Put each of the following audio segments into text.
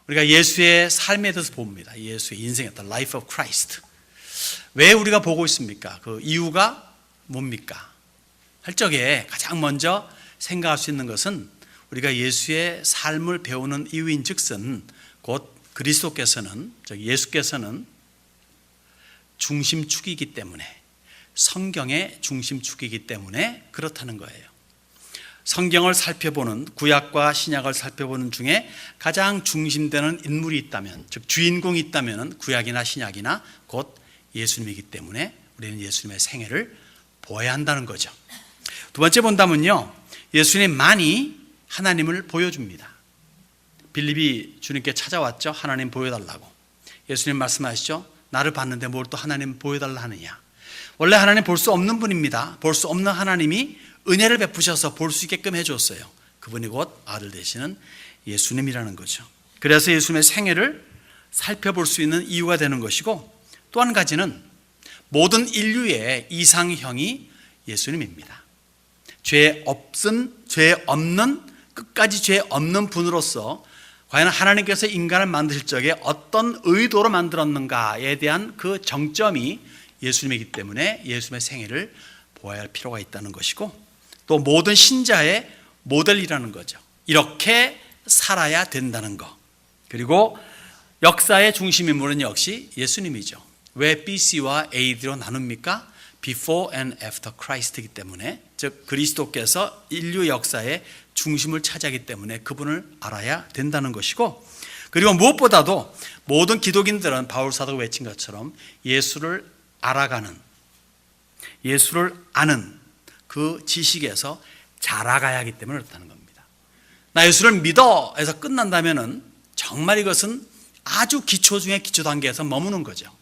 우리가 예수의 삶에 대해서 봅니다. 예수의 인생의 The Life of Christ. 왜 우리가 보고 있습니까? 그 이유가 뭡니까? 할 적에 가장 먼저 생각할 수 있는 것은 우리가 예수의 삶을 배우는 이유인 즉슨 곧 그리스도께서는, 예수께서는 중심축이기 때문에, 성경의 중심축이기 때문에 그렇다는 거예요. 성경을 살펴보는, 구약과 신약을 살펴보는 중에 가장 중심되는 인물이 있다면, 즉 주인공이 있다면 구약이나 신약이나 곧 예수님이기 때문에 우리는 예수님의 생애를 보아야 한다는 거죠. 두 번째 본다면요, 예수님만이 하나님을 보여줍니다. 빌립이 주님께 찾아왔죠. 하나님 보여달라고. 예수님 말씀하시죠. 나를 봤는데 뭘 또 하나님 보여달라 하느냐. 원래 하나님 볼 수 없는 분입니다. 볼 수 없는 하나님이 은혜를 베푸셔서 볼 수 있게끔 해줬어요. 그분이 곧 아들 되시는 예수님이라는 거죠. 그래서 예수님의 생애를 살펴볼 수 있는 이유가 되는 것이고, 또 한 가지는 모든 인류의 이상형이 예수님입니다. 죄 없는, 끝까지 죄 없는 분으로서 과연 하나님께서 인간을 만드실 적에 어떤 의도로 만들었는가에 대한 그 정점이 예수님이기 때문에 예수님의 생애를 보아야 할 필요가 있다는 것이고, 또 모든 신자의 모델이라는 거죠. 이렇게 살아야 된다는 것. 그리고 역사의 중심인물은 역시 예수님이죠. 왜 BC와 AD로 나눕니까? Before and After Christ이기 때문에, 즉 그리스도께서 인류 역사의 중심을 차지하기 때문에 그분을 알아야 된다는 것이고, 그리고 무엇보다도 모든 기독인들은 바울 사도가 외친 것처럼 예수를 알아가는, 예수를 아는 그 지식에서 자라가야 하기 때문에 그렇다는 겁니다. 나 예수를 믿어 해서 끝난다면은 정말 이것은 아주 기초 중에 기초 단계에서 머무는 거죠.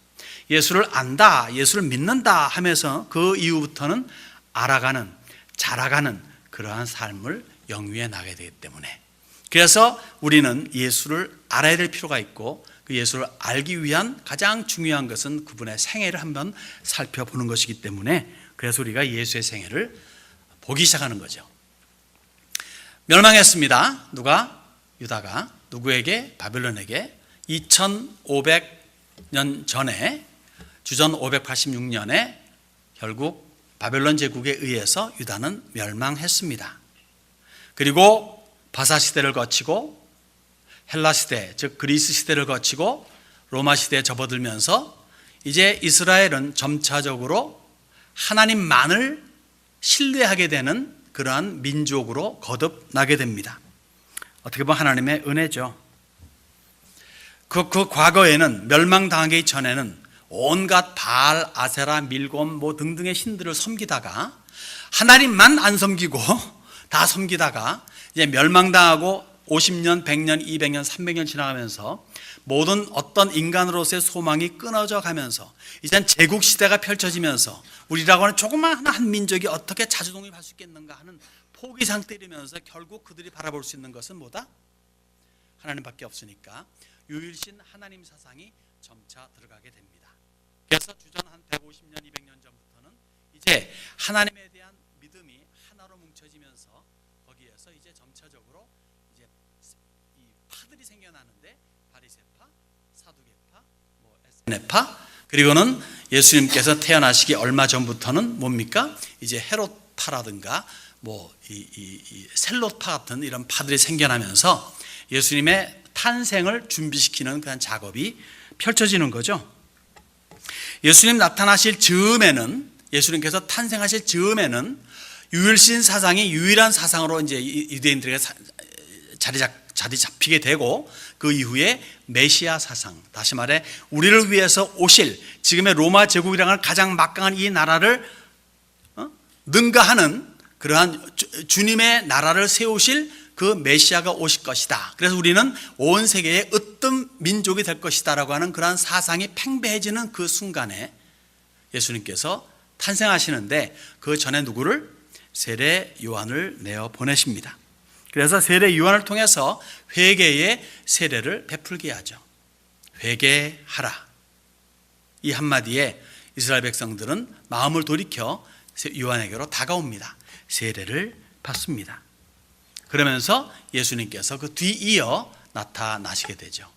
예수를 안다, 예수를 믿는다 하면서 그 이후부터는 알아가는, 자라가는 그러한 삶을 영위해 나가야 되기 때문에, 그래서 우리는 예수를 알아야 될 필요가 있고, 그 예수를 알기 위한 가장 중요한 것은 그분의 생애를 한번 살펴보는 것이기 때문에, 그래서 우리가 예수의 생애를 보기 시작하는 거죠. 멸망했습니다. 누가? 유다가. 누구에게? 바벨론에게. 2500년 전에, 주전 586년에 결국 바벨론 제국에 의해서 유다는 멸망했습니다. 그리고 바사 시대를 거치고 헬라 시대, 즉 그리스 시대를 거치고 로마 시대에 접어들면서 이제 이스라엘은 점차적으로 하나님만을 신뢰하게 되는 그러한 민족으로 거듭나게 됩니다. 어떻게 보면 하나님의 은혜죠. 그 과거에는, 멸망당하기 전에는 온갖 바알, 아세라, 밀곰 뭐 등등의 신들을 섬기다가, 하나님만 안 섬기고 다 섬기다가 이제 멸망당하고 50년, 100년, 200년, 300년 지나가면서 모든 어떤 인간으로서의 소망이 끊어져 가면서 이젠 제국시대가 펼쳐지면서 우리라고 하는 조그마한 한 민족이 어떻게 자주독립할 수 있겠는가 하는 포기 상태에 이르면서 결국 그들이 바라볼 수 있는 것은 뭐다? 하나님밖에 없으니까 유일신 하나님 사상이 점차 들어가게 됩니다. 그래서 주전 한 150년, 200년 전부터는 이제 하나님에 대한 믿음이 하나로 뭉쳐지면서 거기에서 이제 점차적으로 이제 이 파들이 생겨나는데, 바리새파, 사두개파, 뭐 에스네파, 그리고는 예수님께서 태어나시기 얼마 전부터는 뭡니까? 이제 헤롯파라든가 뭐 이 셀롯파 같은 이런 파들이 생겨나면서 예수님의 탄생을 준비시키는 그런 작업이 펼쳐지는 거죠. 예수님 나타나실 즈음에는, 예수님께서 탄생하실 즈음에는 유일신 사상이 유일한 사상으로 이제 유대인들에게 자리 잡히게 되고, 그 이후에 메시아 사상, 다시 말해 우리를 위해서 오실, 지금의 로마 제국이라는 가장 막강한 이 나라를 능가하는 그러한 주님의 나라를 세우실 그 메시아가 오실 것이다. 그래서 우리는 온 세계의 으뜸 민족이 될 것이다 라고 하는 그러한 사상이 팽배해지는 그 순간에 예수님께서 탄생하시는데, 그 전에 누구를? 세례 요한을 내어 보내십니다. 그래서 세례 요한을 통해서 회개의 세례를 베풀게 하죠. 회개하라. 이 한마디에 이스라엘 백성들은 마음을 돌이켜 요한에게로 다가옵니다. 세례를 받습니다. 그러면서 예수님께서 그 뒤이어 나타나시게 되죠.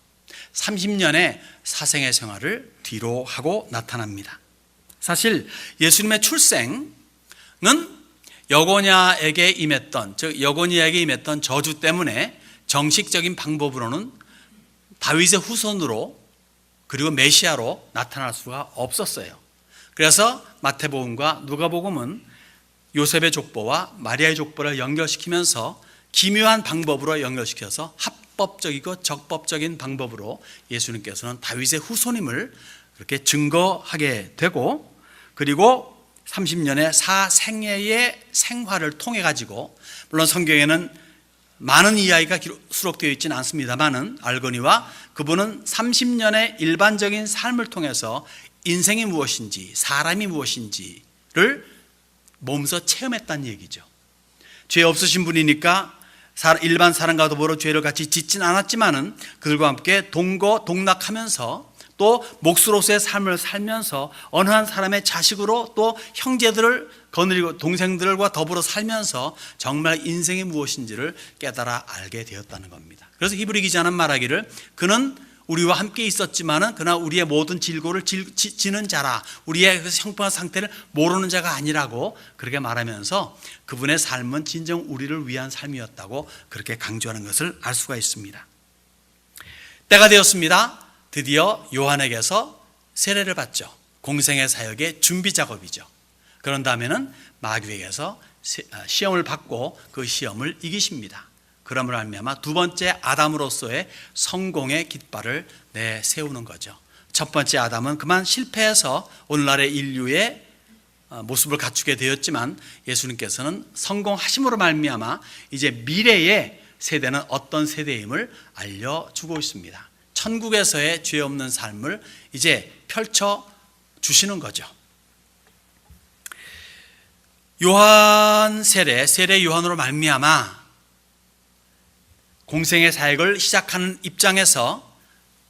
30년의 사생애 생활을 뒤로 하고 나타납니다. 사실 예수님의 출생은 여고냐에게 임했던, 즉 여고니에게 임했던 저주 때문에 정식적인 방법으로는 다윗의 후손으로 그리고 메시아로 나타날 수가 없었어요. 그래서 마태복음과 누가복음은 요셉의 족보와 마리아의 족보를 연결시키면서 기묘한 방법으로 연결시켜서 합법적이고 적법적인 방법으로 예수님께서는 다윗의 후손임을 그렇게 증거하게 되고, 그리고 30년의 사생애의 생활을 통해 가지고, 물론 성경에는 많은 이야기가 수록되어 있지는 않습니다만은 알거니와 그분은 30년의 일반적인 삶을 통해서 인생이 무엇인지 사람이 무엇인지를 몸소 체험했다는 얘기죠. 죄 없으신 분이니까 일반 사람과 더불어 죄를 같이 짓진 않았지만은 그들과 함께 동거동락하면서 또 몫으로서의 삶을 살면서 어느 한 사람의 자식으로 또 형제들을 거느리고 동생들과 더불어 살면서 정말 인생이 무엇인지를 깨달아 알게 되었다는 겁니다. 그래서 히브리 기자는 말하기를 그는 우리와 함께 있었지만은 그러나 우리의 모든 질고를 지는 자라, 우리의 그 형편한 상태를 모르는 자가 아니라고 그렇게 말하면서 그분의 삶은 진정 우리를 위한 삶이었다고 그렇게 강조하는 것을 알 수가 있습니다. 때가 되었습니다. 드디어 요한에게서 세례를 받죠. 공생의 사역의 준비 작업이죠. 그런 다음에는 마귀에게서 시험을 받고 그 시험을 이기십니다. 그러므로 말미암아 두 번째 아담으로서의 성공의 깃발을 내세우는 거죠. 첫 번째 아담은 그만 실패해서 오늘날의 인류의 모습을 갖추게 되었지만 예수님께서는 성공하심으로 말미암아 이제 미래의 세대는 어떤 세대임을 알려주고 있습니다. 천국에서의 죄 없는 삶을 이제 펼쳐 주시는 거죠. 요한 세례 요한으로 말미암아 공생의 사역을 시작하는 입장에서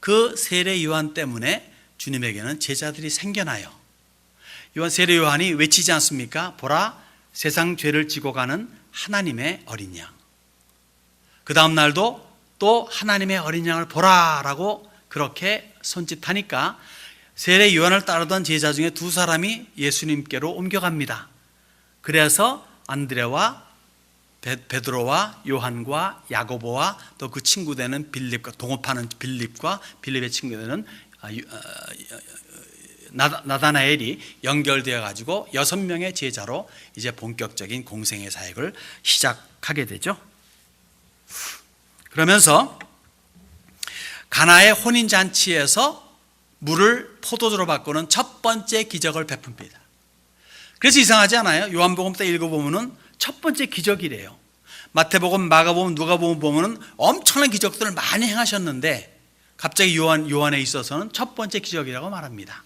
그 세례 요한 때문에 주님에게는 제자들이 생겨나요. 세례 요한이 외치지 않습니까? 보라, 세상 죄를 지고 가는 하나님의 어린 양. 그 다음 날도 또 하나님의 어린 양을 보라라고 그렇게 손짓하니까 세례 요한을 따르던 제자 중에 두 사람이 예수님께로 옮겨갑니다. 그래서 안드레와 베드로와 요한과 야고보와 또 그 친구 되는 빌립과 동업하는 빌립과 빌립의 친구 되는 나다나엘이 연결되어 가지고 6명의 제자로 이제 본격적인 공생의 사역을 시작하게 되죠. 그러면서 가나의 혼인잔치에서 물을 포도주로 바꾸는 첫 번째 기적을 베풉니다. 그래서 이상하지 않아요? 요한복음 때 읽어보면은 첫 번째 기적이래요. 마태복음, 마가복음, 누가복음 보면은 엄청난 기적들을 많이 행하셨는데 갑자기 요한에 있어서는 첫 번째 기적이라고 말합니다.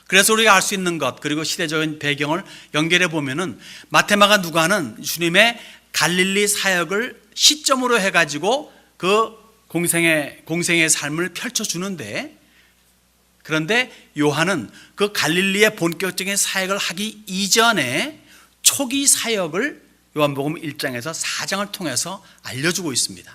그래서 우리가 알 수 있는 것, 그리고 시대적인 배경을 연결해 보면은 마태, 마가, 누가는 주님의 갈릴리 사역을 시점으로 해가지고 그 공생의 삶을 펼쳐주는데, 그런데 요한은 그 갈릴리의 본격적인 사역을 하기 이전에 초기 사역을 요한복음 1장에서 4장을 통해서 알려주고 있습니다.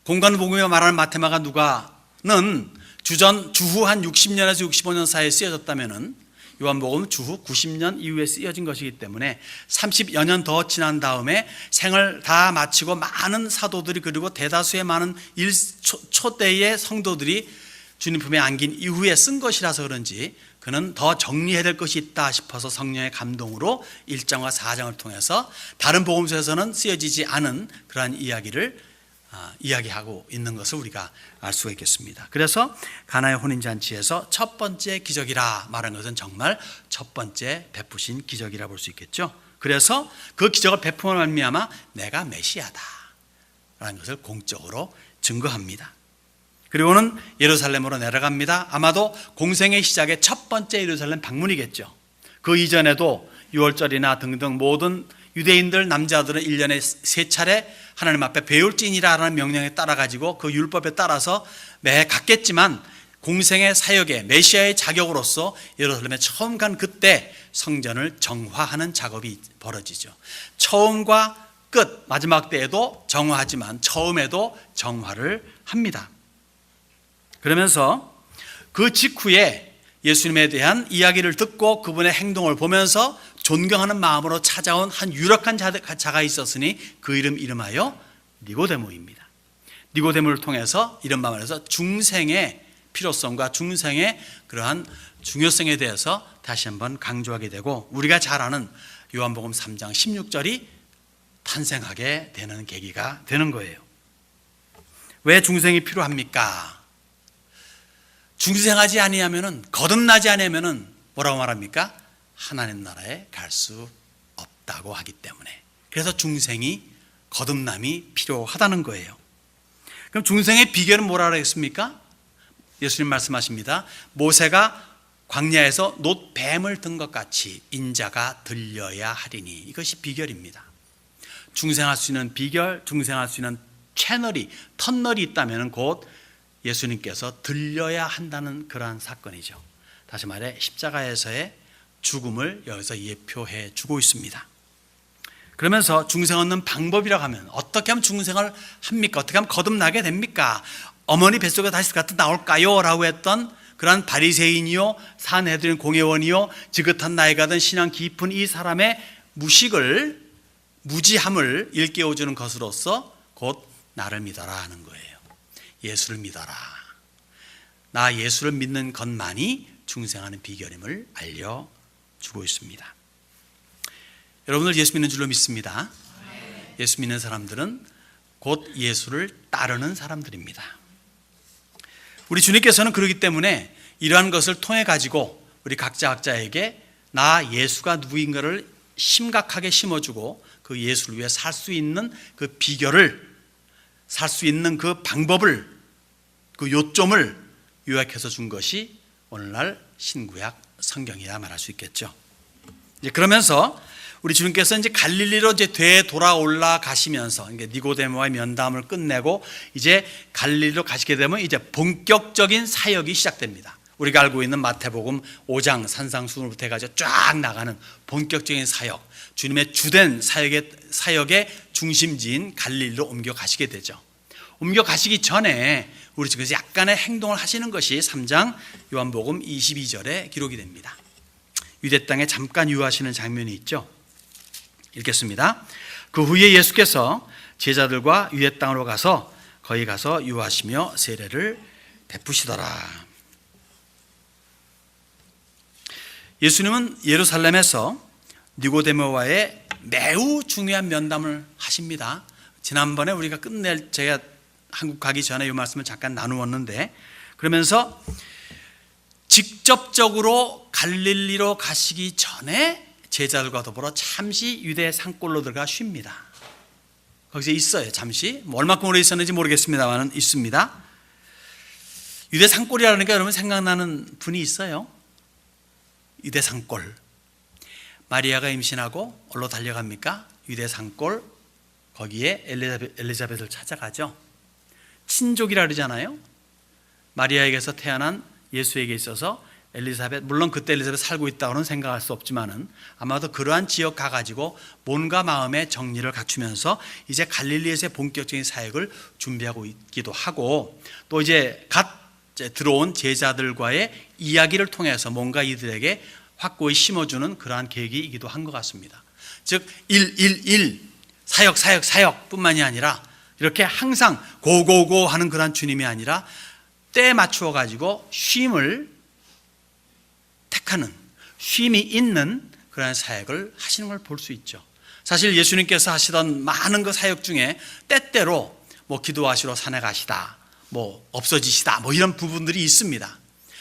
공간복음에 말하는 마태, 마가, 누가는 주후 한 60년에서 65년 사이에 쓰여졌다면은 요한복음 주후 90년 이후에 쓰여진 것이기 때문에 30여 년 더 지난 다음에 생을 다 마치고 많은 사도들이 그리고 대다수의 많은 초대의 성도들이 주님 품에 안긴 이후에 쓴 것이라서 그런지 그는 더 정리해야 될 것이 있다 싶어서 성령의 감동으로 1장과 4장을 통해서 다른 복음서에서는 쓰여지지 않은 그러한 이야기를 이야기하고 있는 것을 우리가 알 수가 있겠습니다. 그래서 가나의 혼인잔치에서 첫 번째 기적이라 말한 것은 정말 첫 번째 베푸신 기적이라 볼 수 있겠죠. 그래서 그 기적을 베푸는 말미암아 내가 메시아다 라는 것을 공적으로 증거합니다. 그리고는 예루살렘으로 내려갑니다. 아마도 공생의 시작의 첫 번째 예루살렘 방문이겠죠. 그 이전에도 6월절이나 등등 모든 유대인들 남자들은 1년에 3차례 하나님 앞에 배울지니라라는 명령에 따라 가지고 그 율법에 따라서 매 갔겠지만 공생의 사역에 메시아의 자격으로서 예루살렘에 처음 간 그때 성전을 정화하는 작업이 벌어지죠. 처음과 끝 마지막 때에도 정화하지만 처음에도 정화를 합니다. 그러면서 그 직후에 예수님에 대한 이야기를 듣고 그분의 행동을 보면서 존경하는 마음으로 찾아온 한 유력한 자가 있었으니 그 이름하여 니고데모입니다. 니고데모를 통해서 이른바 말해서 중생의 필요성과 중생의 그러한 중요성에 대해서 다시 한번 강조하게 되고, 우리가 잘 아는 요한복음 3장 16절이 탄생하게 되는 계기가 되는 거예요. 왜 중생이 필요합니까? 중생하지 아니하면은, 거듭나지 아니하면은 뭐라고 말합니까? 하나님 나라에 갈 수 없다고 하기 때문에. 그래서 중생이, 거듭남이 필요하다는 거예요. 그럼 중생의 비결은 뭐라 그랬습니까? 예수님 말씀하십니다. 모세가 광야에서 놋뱀을 든 것 같이 인자가 들려야 하리니. 이것이 비결입니다. 중생할 수 있는 비결, 중생할 수 있는 터널이 있다면 곧 예수님께서 들려야 한다는 그러한 사건이죠. 다시 말해 십자가에서의 죽음을 여기서 예표해 주고 있습니다. 그러면서 중생 얻는 방법이라고 하면 어떻게 하면 중생을 합니까? 어떻게 하면 거듭나게 됩니까? 어머니 뱃속에 다시 나올까요? 라고 했던 그러한 바리새인이요 산헤드린 공회원이요 지긋한 나이가 든 신앙 깊은 이 사람의 무지함을 일깨워주는 것으로서 곧 나를 믿어라 하는 거예요. 예수를 믿어라. 나 예수를 믿는 것만이 중생하는 비결임을 알려주고 있습니다. 여러분들 예수 믿는 줄로 믿습니다. 예수 믿는 사람들은 곧 예수를 따르는 사람들입니다. 우리 주님께서는 그렇기 때문에 이러한 것을 통해 가지고 우리 각자에게 나 예수가 누구인가를 심각하게 심어주고 그 예수를 위해 살 수 있는 그 비결을, 살 수 있는 그 방법을, 그 요점을 요약해서 준 것이 오늘날 신구약 성경이라 말할 수 있겠죠. 이제 그러면서 우리 주님께서 이제 갈릴리로 이제 되돌아올라 가시면서 니고데모와의 면담을 끝내고 이제 갈릴리로 가시게 되면 이제 본격적인 사역이 시작됩니다. 우리가 알고 있는 마태복음 5장 산상수훈부터 해가지고 쫙 나가는 본격적인 사역, 주님의 주된 사역의 중심지인 갈릴리로 옮겨 가시게 되죠. 옮겨 가시기 전에 우리 지금서 약간의 행동을 하시는 것이 3장 요한복음 22절에 기록이 됩니다. 유대 땅에 잠깐 유하시는 장면이 있죠. 읽겠습니다. 그 후에 예수께서 제자들과 유대 땅으로 가서 거기 가서 유하시며 세례를 베푸시더라. 예수님은 예루살렘에서 니고데모와의 매우 중요한 면담을 하십니다. 지난번에 우리가 제가 한국 가기 전에 이 말씀을 잠깐 나누었는데, 그러면서 직접적으로 갈릴리로 가시기 전에 제자들과 더불어 잠시 유대 산골로 들어가 쉽니다. 거기서 있어요. 잠시 얼마큼 오래 있었는지 모르겠습니다만 있습니다. 유대 산골이라니까 여러분 생각나는 분이 있어요. 유대 산골. 마리아가 임신하고 어디로 달려갑니까? 유대 산골. 거기에 엘리자벳을 찾아가죠. 친족이라 그러잖아요. 마리아에게서 태어난 예수에게 있어서 엘리사벳, 물론 그때 엘리사벳 살고 있다고는 생각할 수 없지만은 아마도 그러한 지역 가가지고 몸과 마음의 정리를 갖추면서 이제 갈릴리에서의 본격적인 사역을 준비하고 있기도 하고, 또 이제 들어온 제자들과의 이야기를 통해서 뭔가 이들에게 확고히 심어주는 그러한 계기이기도 한 것 같습니다. 즉 사역 뿐만이 아니라 이렇게 항상 고고고 하는 그러한 주님이 아니라 때에 맞추어 가지고 쉼을 택하는, 쉼이 있는 그런 사역을 하시는 걸 볼 수 있죠. 사실 예수님께서 하시던 많은 그 사역 중에 때때로 기도하시러 산에 가시다, 없어지시다, 이런 부분들이 있습니다.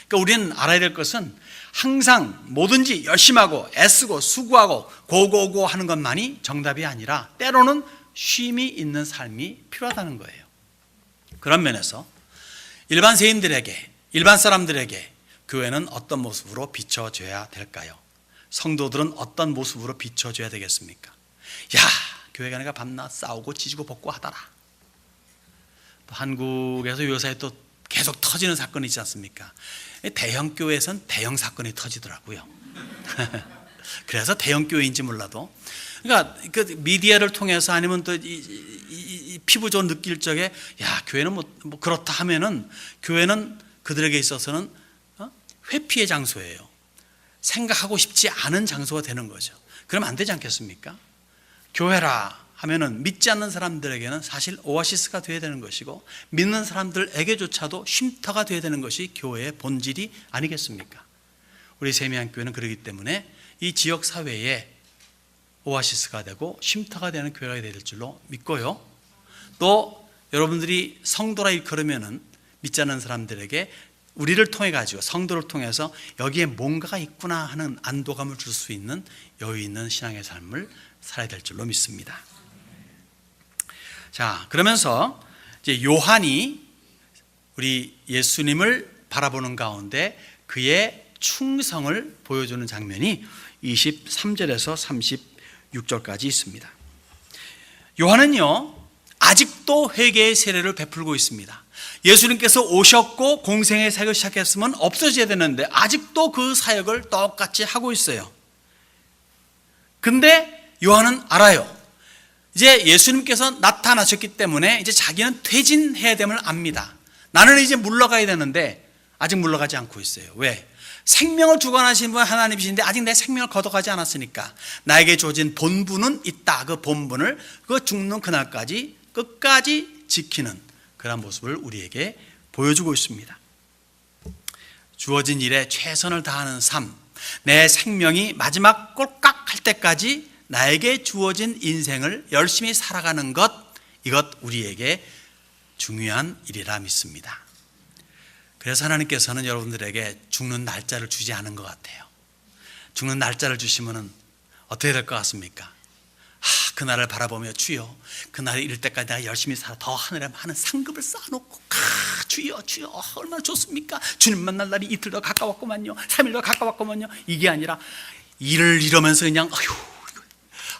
그러니까 우리는 알아야 될 것은 항상 뭐든지 열심히 하고 애쓰고 수고하고 고고고 하는 것만이 정답이 아니라 때로는 쉼이 있는 삶이 필요하다는 거예요. 그런 면에서 일반 세인들에게, 일반 사람들에게 교회는 어떤 모습으로 비춰져야 될까요? 성도들은 어떤 모습으로 비춰져야 되겠습니까? 교회 가니까 밤낮 싸우고 찢고 볶고 하더라. 또 한국에서 요새 또 계속 터지는 사건이 있지 않습니까? 대형 교회에선 대형 사건이 터지더라고요. 그래서 대형 교회인지 몰라도 그러니까 그 미디어를 통해서 아니면 또 이 피부적으로 느낄 적에 야, 교회는 뭐 그렇다 하면은 교회는 그들에게 있어서는 회피의 장소예요. 생각하고 싶지 않은 장소가 되는 거죠. 그러면 안 되지 않겠습니까? 교회라 하면은 믿지 않는 사람들에게는 사실 오아시스가 되어야 되는 것이고, 믿는 사람들에게조차도 쉼터가 되어야 되는 것이 교회의 본질이 아니겠습니까? 우리 세미한교회는 그렇기 때문에 이 지역 사회에 오아시스가 되고 쉼터가 되는 교회가 될 줄로 믿고요. 또 여러분들이 성도라 일컬으면은 믿지 않는 사람들에게 우리를 통해 가지고, 성도를 통해서 여기에 뭔가가 있구나 하는 안도감을 줄 수 있는 여유 있는 신앙의 삶을 살아야 될 줄로 믿습니다. 자, 그러면서 이제 요한이 우리 예수님을 바라보는 가운데 그의 충성을 보여주는 장면이 23절에서 36절까지 있습니다. 요한은요, 아직도 회개의 세례를 베풀고 있습니다. 예수님께서 오셨고 공생의 사역을 시작했으면 없어져야 되는데 아직도 그 사역을 똑같이 하고 있어요. 근데 요한은 알아요. 이제 예수님께서 나타나셨기 때문에 이제 자기는 퇴진해야 됨을 압니다. 나는 이제 물러가야 되는데 아직 물러가지 않고 있어요. 왜? 생명을 주관하시는 분 하나님이신데 아직 내 생명을 걷어가지 않았으니까 나에게 주어진 본분은 있다. 그 본분을 그 죽는 그날까지 끝까지 지키는 그런 모습을 우리에게 보여주고 있습니다. 주어진 일에 최선을 다하는 삶, 내 생명이 마지막 꼴깍할 때까지 나에게 주어진 인생을 열심히 살아가는 것, 이것 우리에게 중요한 일이라 믿습니다. 그래서 하나님께서는 여러분들에게 죽는 날짜를 주지 않은 것 같아요. 죽는 날짜를 주시면은 어떻게 될 것 같습니까? 그날을 바라보며 주여, 그날이 이를 때까지 내가 열심히 살아 더 하늘에 많은 상급을 쌓아놓고 주여 주여 얼마나 좋습니까? 주님 만날 날이 이틀 더 가까웠구만요, 3일 더 가까웠구만요. 이게 아니라 일을 이러면서 그냥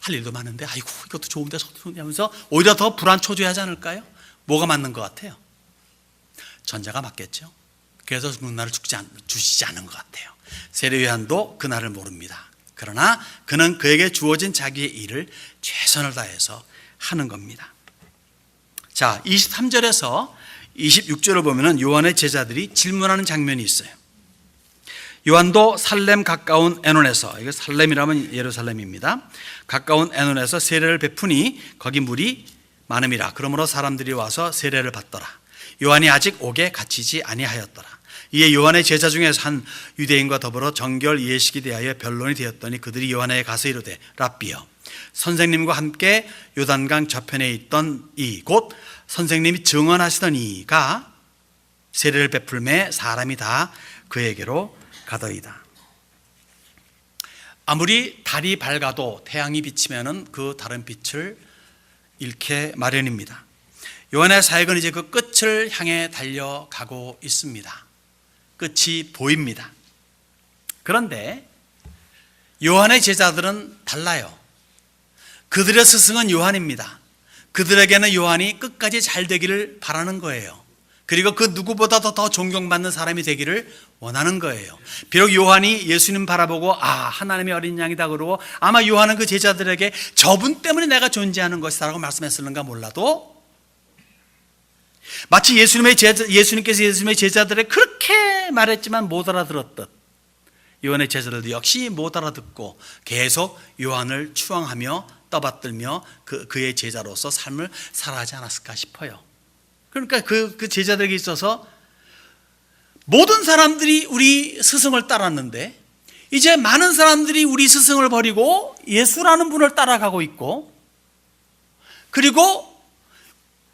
할 일도 많은데 아이고 이것도 좋은데 저것도 좋은데 하면서 오히려 더 불안초조하지 않을까요? 뭐가 맞는 것 같아요? 전자가 맞겠죠. 그래서 그날을 주시지 않은 것 같아요. 세례 요한도 그날을 모릅니다. 그러나 그는 그에게 주어진 자기의 일을 최선을 다해서 하는 겁니다. 자, 23절에서 26절을 보면은 요한의 제자들이 질문하는 장면이 있어요. 요한도 살렘 가까운 에논에서, 이거 살렘이라면 예루살렘입니다. 가까운 에논에서 세례를 베푸니 거기 물이 많음이라. 그러므로 사람들이 와서 세례를 받더라. 요한이 아직 옥에 갇히지 아니하였더라. 이에 요한의 제자 중에서 한 유대인과 더불어 정결 예식에 대하여 변론이 되었더니 그들이 요한에게 가서 이르되 랍비여, 선생님과 함께 요단강 저편에 있던 이 곧 선생님이 증언하시던 이가 세례를 베풀매 사람이 다 그에게로 가더이다. 아무리 달이 밝아도 태양이 비치면은 그 다른 빛을 잃게 마련입니다. 요한의 사역은 이제 그 끝을 향해 달려가고 있습니다. 끝이 보입니다. 그런데 요한의 제자들은 달라요. 그들의 스승은 요한입니다. 그들에게는 요한이 끝까지 잘 되기를 바라는 거예요. 그리고 그 누구보다도 더 존경받는 사람이 되기를 원하는 거예요. 비록 요한이 예수님 바라보고 하나님의 어린 양이다 그러고 아마 요한은 그 제자들에게 저분 때문에 내가 존재하는 것이다라고 말씀했을는가 몰라도, 마치 예수님께서 예수님의 제자들에 그렇게 말했지만 못 알아들었듯 요한의 제자들도 역시 못 알아듣고 계속 요한을 추앙하며 떠받들며 그의 제자로서 삶을 살아가지 않았을까 싶어요. 그러니까 그 제자들에게 있어서 모든 사람들이 우리 스승을 따랐는데 이제 많은 사람들이 우리 스승을 버리고 예수라는 분을 따라가고 있고, 그리고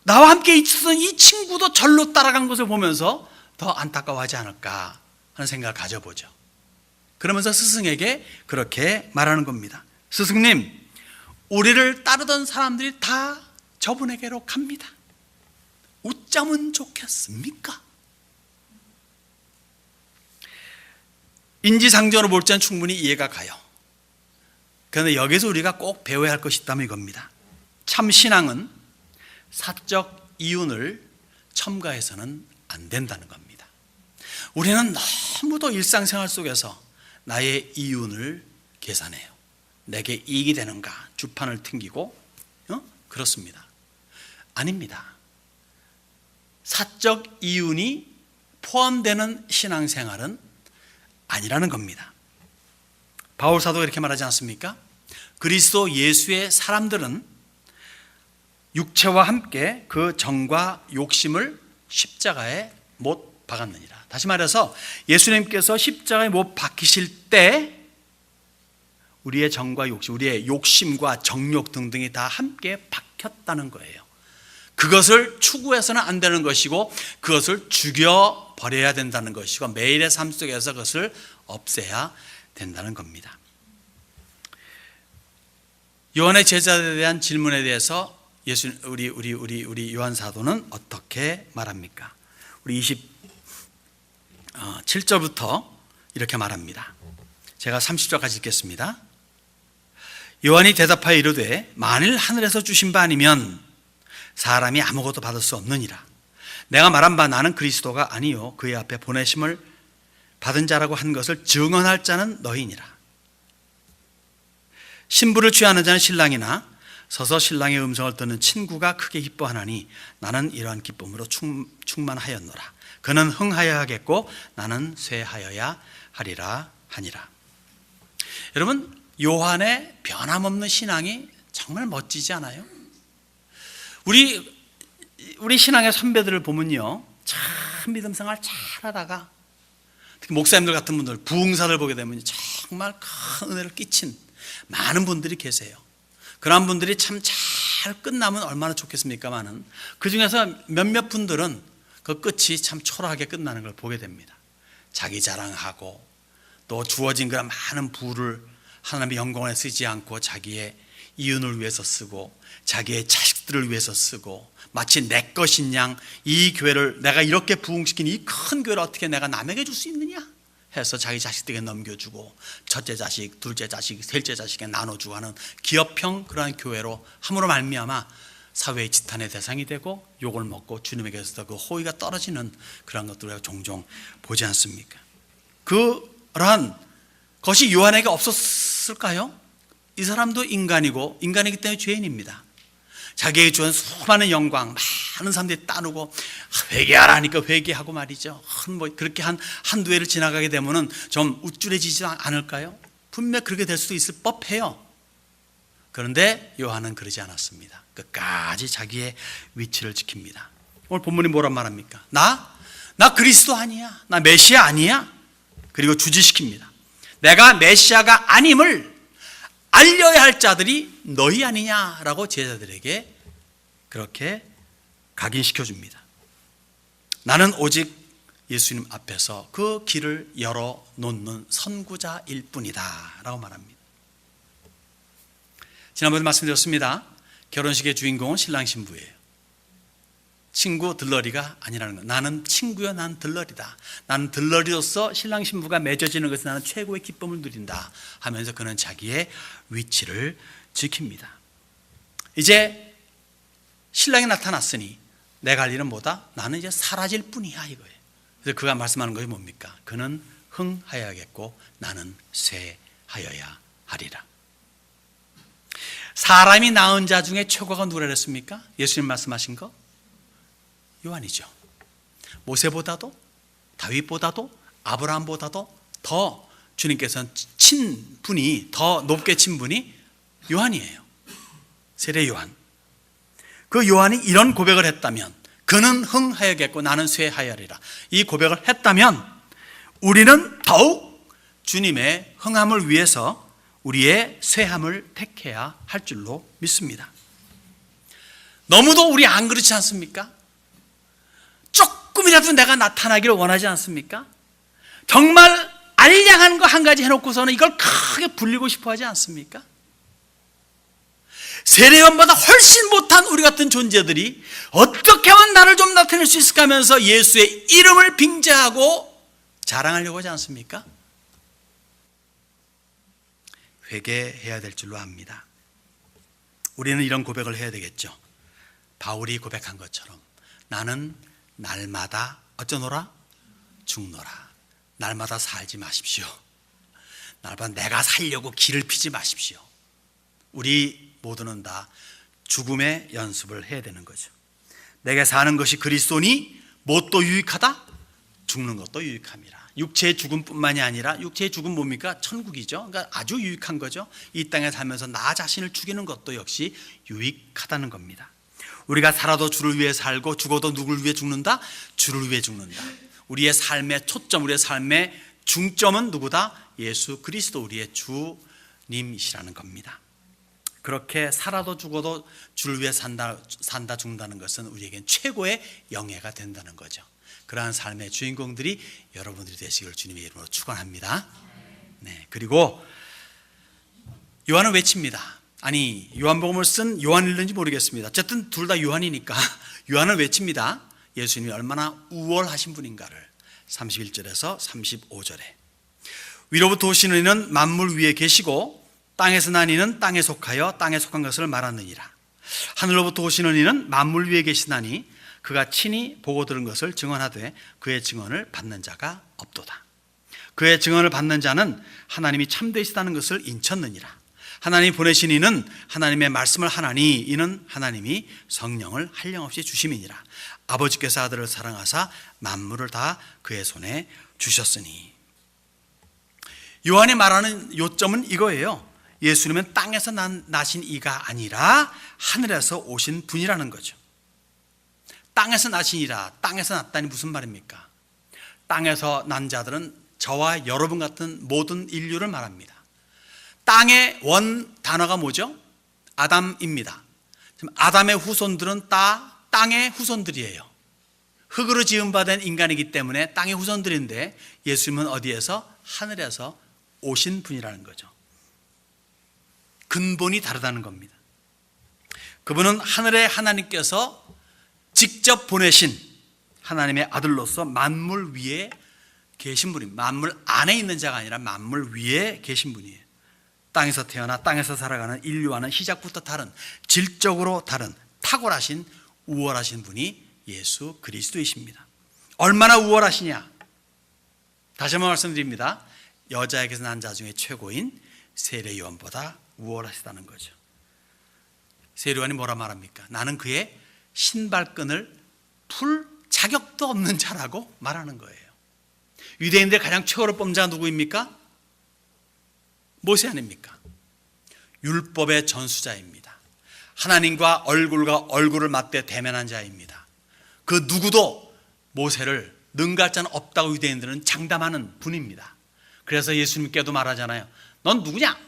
나와 함께 있었던 이 친구도 절로 따라간 것을 보면서 더 안타까워하지 않을까 하는 생각을 가져보죠. 그러면서 스승에게 그렇게 말하는 겁니다. 스승님, 우리를 따르던 사람들이 다 저분에게로 갑니다. 어쩌면 좋겠습니까? 인지상정으로 볼 때는 충분히 이해가 가요. 그런데 여기서 우리가 꼭 배워야 할 것이 있다면 이겁니다. 참 신앙은 사적 이윤을 첨가해서는 안 된다는 겁니다. 우리는 너무도 일상생활 속에서 나의 이윤을 계산해요. 내게 이익이 되는가 주판을 튕기고 그렇습니다. 아닙니다. 사적 이윤이 포함되는 신앙생활은 아니라는 겁니다. 바울 사도가 이렇게 말하지 않습니까? 그리스도 예수의 사람들은 육체와 함께 그 정과 욕심을 십자가에 못 박았느니라. 다시 말해서 예수님께서 십자가에 못 박히실 때 우리의 정과 욕심, 우리의 욕심과 정욕 등등이 다 함께 박혔다는 거예요. 그것을 추구해서는 안 되는 것이고 그것을 죽여버려야 된다는 것이고 매일의 삶 속에서 그것을 없애야 된다는 겁니다. 요한의 제자들에 대한 질문에 대해서 우리 요한 사도는 어떻게 말합니까? 우리 27절부터 이렇게 말합니다. 제가 30절까지 읽겠습니다. 요한이 대답하여 이르되 만일 하늘에서 주신 바 아니면 사람이 아무것도 받을 수 없느니라. 내가 말한 바 나는 그리스도가 아니요 그의 앞에 보내심을 받은 자라고 한 것을 증언할 자는 너희니라. 신부를 취하는 자는 신랑이나 서서 신랑의 음성을 듣는 친구가 크게 기뻐하나니 나는 이러한 기쁨으로 충만하였노라. 그는 흥하여야 하겠고 나는 쇠하여야 하리라 하니라. 여러분, 요한의 변함없는 신앙이 정말 멋지지 않아요? 우리 신앙의 선배들을 보면요, 참 믿음 생활 잘하다가 특히 목사님들 같은 분들, 부흥사들 보게 되면 정말 큰 은혜를 끼친 많은 분들이 계세요. 그런 분들이 참 잘 끝나면 얼마나 좋겠습니까만은 그 중에서 몇몇 분들은 그 끝이 참 초라하게 끝나는 걸 보게 됩니다. 자기 자랑하고 또 주어진 그런 많은 부를 하나님의 영광에 쓰지 않고 자기의 이윤을 위해서 쓰고 자기의 자식들을 위해서 쓰고 마치 내 것인 양 이 교회를 내가 이렇게 부흥시킨 이 큰 교회를 어떻게 내가 남에게 줄 수 있느냐 해서 자기 자식들에게 넘겨주고 첫째 자식, 둘째 자식, 셋째 자식에 나눠주고 하는 기업형 그러한 교회로 함으로 말미암아 사회의 지탄의 대상이 되고 욕을 먹고 주님에게서 그 호의가 떨어지는 그런 것들을 종종 보지 않습니까? 그러한 것이 요한에게 없었을까요? 이 사람도 인간이고 인간이기 때문에 죄인입니다. 자기에게 주는 수많은 영광 많은 사람들이 따르고 회개하라니까 회개하고 말이죠. 그렇게 한두 해를 지나가게 되면은 좀 우쭐해지지 않을까요? 분명 그렇게 될 수도 있을 법해요. 그런데 요한은 그러지 않았습니다. 끝까지 자기의 위치를 지킵니다. 오늘 본문이 뭐란 말합니까? 나 그리스도 아니야. 나 메시아 아니야. 그리고 주지시킵니다. 내가 메시아가 아님을 알려야 할 자들이 너희 아니냐라고 제자들에게 그렇게 각인시켜 줍니다. 나는 오직 예수님 앞에서 그 길을 열어놓는 선구자일 뿐이다 라고 말합니다. 지난번에 말씀드렸습니다. 결혼식의 주인공은 신랑 신부예요. 친구 들러리가 아니라는 것. 나는 친구여, 난 들러리다. 나는 들러리로서 신랑 신부가 맺어지는 것을 나는 최고의 기쁨을 누린다 하면서 그는 자기의 위치를 지킵니다. 이제 신랑이 나타났으니 내가 할 일은 뭐다? 나는 이제 사라질 뿐이야 이거예요. 그래서 그가 말씀하는 것이 뭡니까? 그는 흥하여야겠고 나는 쇠하여야 하리라. 사람이 낳은 자 중에 최고가 누구라 그랬습니까? 예수님 말씀하신 거? 요한이죠. 모세보다도 다윗보다도 아브라함보다도 더 주님께서는 친 분이 더 높게 친 분이 요한이에요. 세례 요한. 그 요한이 이런 고백을 했다면 그는 흥하여겠고 나는 쇠하여리라. 이 고백을 했다면 우리는 더욱 주님의 흥함을 위해서 우리의 쇠함을 택해야 할 줄로 믿습니다. 너무도 우리 안 그렇지 않습니까? 조금이라도 내가 나타나기를 원하지 않습니까? 정말 알량한 거 한 가지 해놓고서는 이걸 크게 불리고 싶어 하지 않습니까? 세례요한보다 훨씬 못한 우리 같은 존재들이 어떻게 하면 나를 좀 나타낼 수 있을까 하면서 예수의 이름을 빙자하고 자랑하려고 하지 않습니까? 회개해야 될 줄로 압니다. 우리는 이런 고백을 해야 되겠죠. 바울이 고백한 것처럼 나는 날마다 어쩌노라? 죽노라. 날마다 살지 마십시오. 날마다 내가 살려고 길을 피지 마십시오. 우리 모두는 다 죽음의 연습을 해야 되는 거죠. 내게 사는 것이 그리스도니 무엇도 유익하다? 죽는 것도 유익함이라. 육체의 죽음뿐만이 아니라 육체의 죽음 뭡니까? 천국이죠. 그러니까 아주 유익한 거죠. 이 땅에 살면서 나 자신을 죽이는 것도 역시 유익하다는 겁니다. 우리가 살아도 주를 위해 살고 죽어도 누구를 위해 죽는다? 주를 위해 죽는다. 우리의 삶의 초점, 우리의 삶의 중점은 누구다? 예수 그리스도, 우리의 주님이시라는 겁니다. 그렇게 살아도 죽어도 주를 위해 산다 죽는다는 것은 우리에겐 최고의 영예가 된다는 거죠. 그러한 삶의 주인공들이 여러분들이 되시기를 주님의 이름으로 축원합니다. 네, 그리고 요한은 외칩니다. 아니, 요한복음을 쓴 요한일는지 모르겠습니다. 어쨌든 둘 다 요한이니까 요한은 외칩니다. 예수님이 얼마나 우월하신 분인가를. 31절에서 35절에 위로부터 오시는 이는 만물 위에 계시고 땅에서 난 이는 땅에 속하여 땅에 속한 것을 말하느니라. 하늘로부터 오시는 이는 만물 위에 계시나니 그가 친히 보고 들은 것을 증언하되 그의 증언을 받는 자가 없도다. 그의 증언을 받는 자는 하나님이 참되시다는 것을 인쳤느니라. 하나님이 보내신 이는 하나님의 말씀을 하나니 이는 하나님이 성령을 한량없이 주심이니라. 아버지께서 아들을 사랑하사 만물을 다 그의 손에 주셨으니. 요한이 말하는 요점은 이거예요. 예수님은 땅에서 나신 이가 아니라 하늘에서 오신 분이라는 거죠. 땅에서 나시니라. 땅에서 났다니 무슨 말입니까? 땅에서 난 자들은 저와 여러분 같은 모든 인류를 말합니다. 땅의 원 단어가 뭐죠? 아담입니다. 아담의 후손들은 다 땅의 후손들이에요. 흙으로 지음받은 인간이기 때문에 땅의 후손들인데 예수님은 어디에서? 하늘에서 오신 분이라는 거죠. 근본이 다르다는 겁니다. 그분은 하늘의 하나님께서 직접 보내신 하나님의 아들로서 만물 위에 계신 분입니다. 만물 안에 있는 자가 아니라 만물 위에 계신 분이에요. 땅에서 태어나 땅에서 살아가는 인류와는 시작부터 다른, 질적으로 다른 탁월하신 우월하신 분이 예수 그리스도이십니다. 얼마나 우월하시냐? 다시 한번 말씀드립니다. 여자에게서 난 자 중에 최고인 세례 요한보다 우월하시다는 거죠. 세례 요한이 뭐라 말합니까? 나는 그의 신발끈을 풀 자격도 없는 자라고 말하는 거예요. 유대인들 가장 최고로 뽑는 자가 누구입니까? 모세 아닙니까? 율법의 전수자입니다. 하나님과 얼굴과 얼굴을 맞대 대면한 자입니다. 그 누구도 모세를 능가할 자는 없다고 유대인들은 장담하는 분입니다. 그래서 예수님께도 말하잖아요. 넌 누구냐?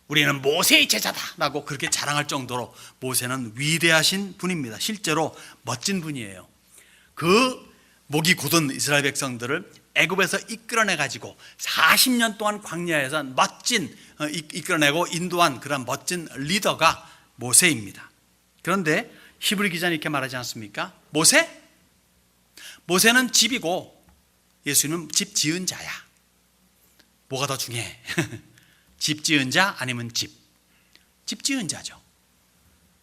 우리는 모세의 제자다 라고 그렇게 자랑할 정도로 모세는 위대하신 분입니다. 실제로 멋진 분이에요. 그 목이 곧은 이스라엘 백성들을 애굽에서 이끌어내 가지고 40년 동안 광야에서 멋진 이끌어내고 인도한 그런 멋진 리더가 모세입니다. 그런데 히브리 기자는 이렇게 말하지 않습니까? 모세는 집이고 예수님은 집 지은 자야. 뭐가 더 중요해? 집 지은 자 아니면 집 지은 자죠.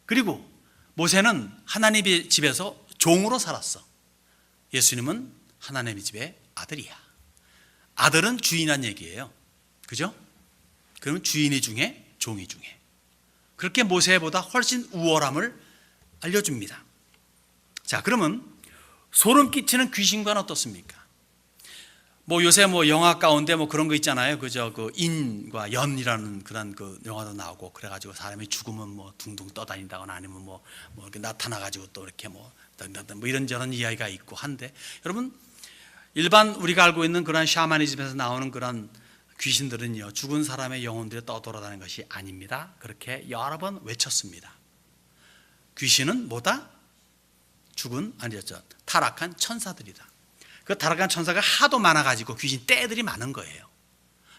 그리고 모세는 하나님의 집에서 종으로 살았어. 예수님은 하나님의 집의 아들이야. 아들은 주인한 얘기예요. 그죠? 그러면 주인이 중에 종이 중에. 그렇게 모세보다 훨씬 우월함을 알려줍니다. 자, 그러면 소름 끼치는 귀신과는 어떻습니까? 요새 영화 가운데 그런 거 있잖아요. 그저 그 인과 연이라는 그런 그 영화도 나오고 그래가지고 사람이 죽으면 둥둥 떠다닌다거나 아니면 이렇게 나타나가지고 또 이렇게 이런저런 이야기가 있고 한데, 여러분 일반 우리가 알고 있는 그런 샤머니즘에서 나오는 그런 귀신들은요, 죽은 사람의 영혼들이 떠돌아다니는 것이 아닙니다. 그렇게 여러 번 외쳤습니다. 귀신은 뭐다? 타락한 천사들이다. 그 타락한 천사가 하도 많아가지고 귀신 떼들이 많은 거예요.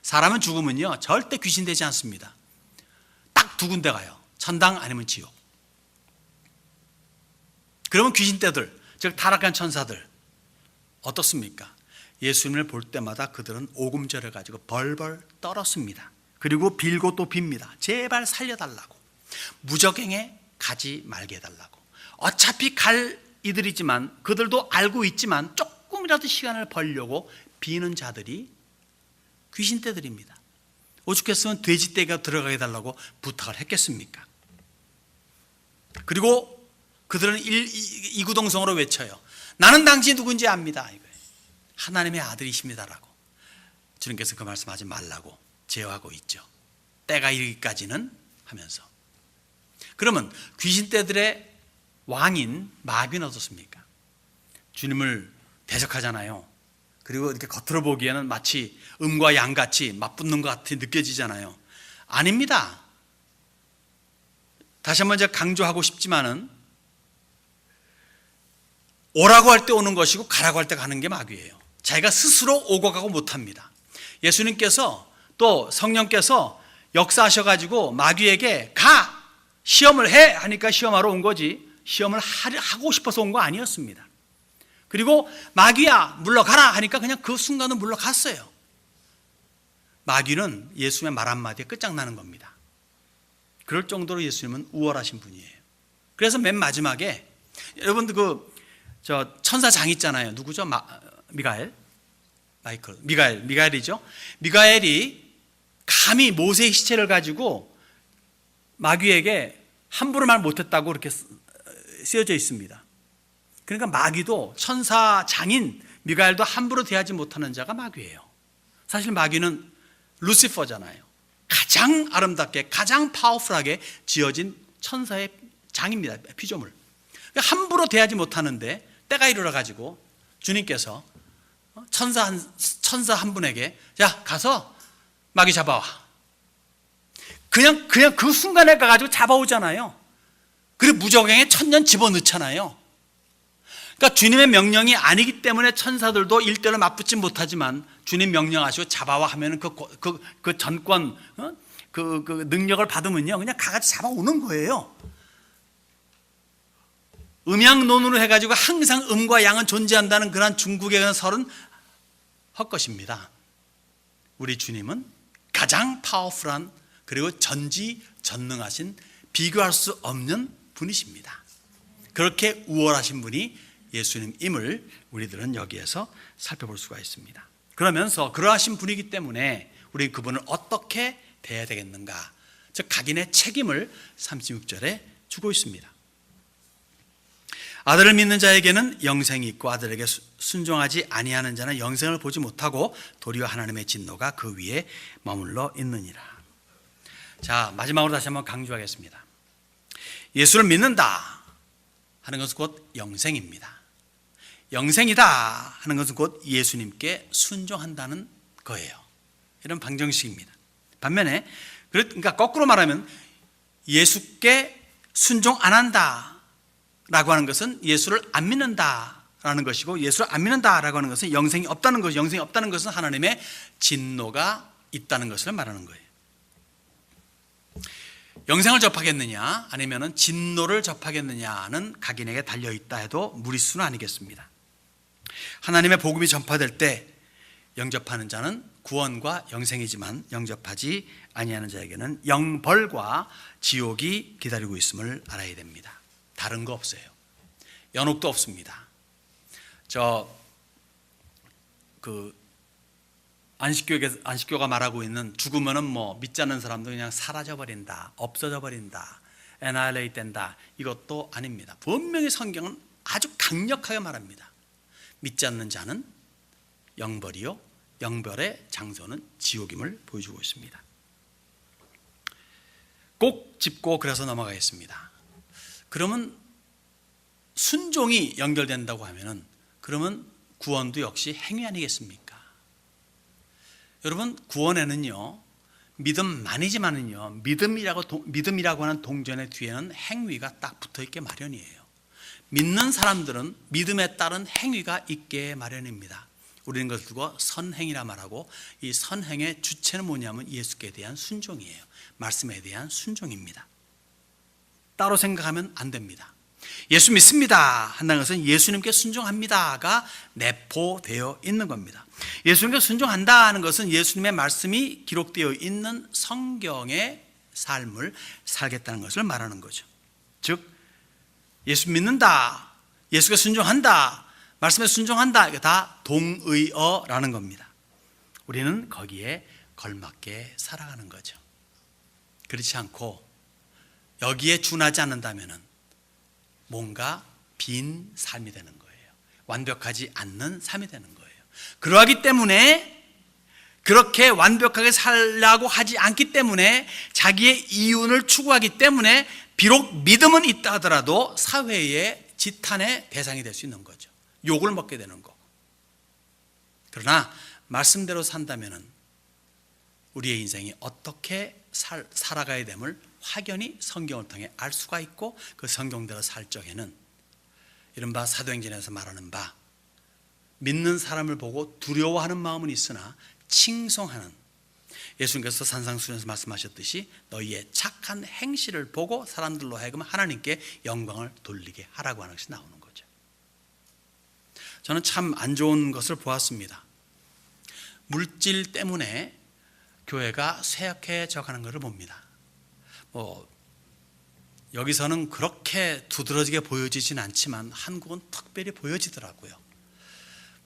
사람은 죽으면요 절대 귀신 되지 않습니다. 딱 두 군데 가요. 천당 아니면 지옥. 그러면 귀신 떼들, 즉 타락한 천사들 어떻습니까? 예수님을 볼 때마다 그들은 오금절해 가지고 벌벌 떨었습니다. 그리고 빌고 또 빕니다. 제발 살려달라고, 무적행에 가지 말게 해달라고. 어차피 갈 이들이지만 그들도 알고 있지만 조금이라도 시간을 벌려고 비는 자들이 귀신떼들입니다. 오죽했으면 돼지떼가 들어가게 해달라고 부탁을 했겠습니까? 그리고 그들은 이구동성으로 외쳐요. 나는 당신이 누군지 압니다. 이거예요. 하나님의 아들이십니다라고. 주님께서 그 말씀하지 말라고 제어하고 있죠. 때가 이르기까지는 하면서. 그러면 귀신떼들의 왕인 마귀는 어떻습니까? 주님을 대적하잖아요. 그리고 이렇게 겉으로 보기에는 마치 음과 양같이 맞붙는 것 같이 느껴지잖아요. 아닙니다. 다시 한번 제가 강조하고 싶지만은 오라고 할 때 오는 것이고 가라고 할 때 가는 게 마귀예요. 자기가 스스로 오고 가고 못합니다. 예수님께서 또 성령께서 역사하셔가지고 마귀에게 가! 시험을 해! 하니까 시험하러 온 거지 시험을 하고 싶어서 온 거 아니었습니다. 그리고 마귀야 물러가라 하니까 그냥 그 순간은 물러갔어요. 마귀는 예수님의 말 한마디에 끝장나는 겁니다. 그럴 정도로 예수님은 우월하신 분이에요. 그래서 맨 마지막에 여러분들 저 천사장 있잖아요. 누구죠? 미가엘이죠. 미가엘이 감히 모세의 시체를 가지고 마귀에게 함부로 말 못했다고 이렇게 쓰여져 있습니다. 그러니까 마귀도 천사장인 미가엘도 함부로 대하지 못하는 자가 마귀예요. 사실 마귀는 루시퍼잖아요. 가장 아름답게 가장 파워풀하게 지어진 천사의 장입니다. 피조물. 함부로 대하지 못하는데 때가 이르러가지고 주님께서 천사 한 분에게 자 가서 마귀 잡아와. 그냥 그 순간에 가가지고 잡아오잖아요. 그리고 무저갱에 천년 집어넣잖아요. 그러니까 주님의 명령이 아니기 때문에 천사들도 일대로 맞붙지 못하지만 주님 명령하시고 잡아와 하면은 그 전권 그 능력을 받으면요 그냥 가가지고 잡아오는 거예요. 음양론으로 해가지고 항상 음과 양은 존재한다는 그런 중국의 설은 헛것입니다. 우리 주님은 가장 파워풀한 그리고 전지전능하신 비교할 수 없는 분이십니다. 그렇게 우월하신 분이 예수님임을 우리들은 여기에서 살펴볼 수가 있습니다. 그러면서 그러하신 분이기 때문에 우리 그분을 어떻게 대해야 되겠는가, 즉 각인의 책임을 36절에 주고 있습니다. 아들을 믿는 자에게는 영생이 있고 아들에게 순종하지 아니하는 자는 영생을 보지 못하고 도리어 하나님의 진노가 그 위에 머물러 있느니라. 자, 마지막으로 다시 한번 강조하겠습니다. 예수를 믿는다 하는 것은 곧 영생입니다. 영생이다 하는 것은 곧 예수님께 순종한다는 거예요. 이런 방정식입니다. 반면에 그러니까 거꾸로 말하면 예수께 순종 안 한다 라고 하는 것은 예수를 안 믿는다라는 것이고, 예수를 안 믿는다라고 하는 것은 영생이 없다는 것이고, 영생이 없다는 것은 하나님의 진노가 있다는 것을 말하는 거예요. 영생을 접하겠느냐 아니면 진노를 접하겠느냐는 각인에게 달려있다 해도 무리수는 아니겠습니다. 하나님의 복음이 전파될 때 영접하는 자는 구원과 영생이지만 영접하지 아니하는 자에게는 영벌과 지옥이 기다리고 있음을 알아야 됩니다. 다른 거 없어요. 연옥도 없습니다. 안식교가 말하고 있는 죽으면은 뭐 믿지 않는 사람도 그냥 사라져 버린다, 없어져 버린다, annihilate 된다, 이것도 아닙니다. 분명히 성경은 아주 강력하게 말합니다. 믿지 않는 자는 영벌이요, 영벌의 장소는 지옥임을 보여주고 있습니다. 꼭 짚고 그래서 넘어가겠습니다. 그러면 순종이 연결된다고 하면은 그러면 구원도 역시 행위 아니겠습니까? 여러분, 구원에는요 믿음만이지만은요 믿음이라고 하는 동전의 뒤에는 행위가 딱 붙어있게 마련이에요. 믿는 사람들은 믿음에 따른 행위가 있게 마련입니다. 우리는 그것을 두고 선행이라 말하고, 이 선행의 주체는 뭐냐면 예수께 대한 순종이에요. 말씀에 대한 순종입니다. 따로 생각하면 안 됩니다. 예수 믿습니다 한다는 것은 예수님께 순종합니다가 내포되어 있는 겁니다. 예수님께 순종한다는 것은 예수님의 말씀이 기록되어 있는 성경의 삶을 살겠다는 것을 말하는 거죠. 즉 예수 믿는다, 예수께 순종한다, 말씀에 순종한다, 이게 다 동의어라는 겁니다. 우리는 거기에 걸맞게 살아가는 거죠. 그렇지 않고 여기에 준하지 않는다면 뭔가 빈 삶이 되는 거예요. 완벽하지 않는 삶이 되는 거예요. 그러하기 때문에 그렇게 완벽하게 살려고 하지 않기 때문에 자기의 이윤을 추구하기 때문에 비록 믿음은 있다 하더라도 사회의 지탄의 대상이 될 수 있는 거죠. 욕을 먹게 되는 거고. 그러나 말씀대로 산다면 우리의 인생이 어떻게 살아가야 됨을 확연히 성경을 통해 알 수가 있고 그 성경대로 살 적에는 이른바 사도행전에서 말하는 바 믿는 사람을 보고 두려워하는 마음은 있으나 칭송하는, 예수님께서 산상수훈에서 말씀하셨듯이 너희의 착한 행실을 보고 사람들로 하여금 하나님께 영광을 돌리게 하라고 하는 것이 나오는 거죠. 저는 참 안 좋은 것을 보았습니다. 물질 때문에 교회가 쇠약해져 가는 것을 봅니다. 여기서는 그렇게 두드러지게 보여지진 않지만 한국은 특별히 보여지더라고요.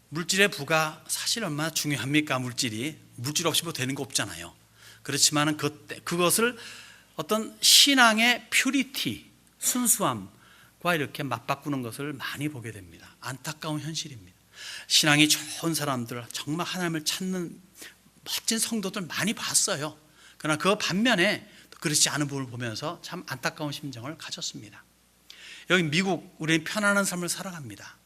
물질의 부가 사실 얼마나 중요합니까? 물질 없이 뭐 되는 거 없잖아요. 그렇지만 그것을 어떤 신앙의 퓨리티, 순수함과 이렇게 맞바꾸는 것을 많이 보게 됩니다. 안타까운 현실입니다. 신앙이 좋은 사람들, 정말 하나님을 찾는 멋진 성도들 많이 봤어요. 그러나 그 반면에 그렇지 않은 부분을 보면서 참 안타까운 심정을 가졌습니다. 여기 미국, 우리는 편안한 삶을 살아갑니다.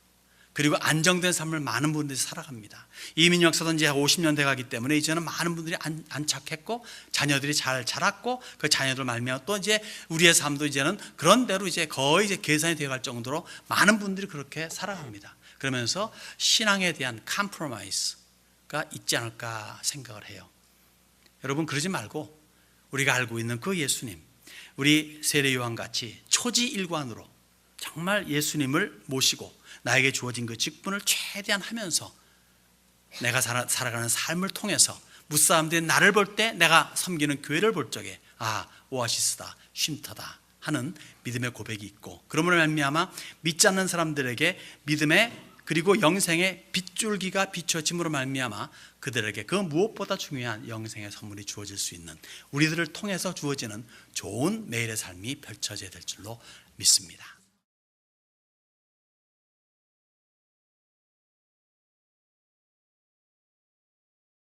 그리고 안정된 삶을 많은 분들이 살아갑니다. 이민 역사도 이제 50년대 가기 때문에 이제는 많은 분들이 안착했고 자녀들이 잘 자랐고 그 자녀들 말미암아 또 이제 우리의 삶도 이제는 그런 대로 이제 거의 이제 계산이 되어갈 정도로 많은 분들이 그렇게 살아갑니다. 그러면서 신앙에 대한 컴프로마이스가 있지 않을까 생각을 해요. 여러분 그러지 말고 우리가 알고 있는 그 예수님, 우리 세례요한 같이 초지일관으로 정말 예수님을 모시고 나에게 주어진 그 직분을 최대한 하면서 내가 살아가는 삶을 통해서 무사람들이 나를 볼 때 내가 섬기는 교회를 볼 적에 오아시스다, 쉼터다 하는 믿음의 고백이 있고 그러므로 말미암아 믿지 않는 사람들에게 믿음의 그리고 영생의 빗줄기가 비춰짐으로 말미암아 그들에게 그 무엇보다 중요한 영생의 선물이 주어질 수 있는 우리들을 통해서 주어지는 좋은 매일의 삶이 펼쳐져야 될 줄로 믿습니다.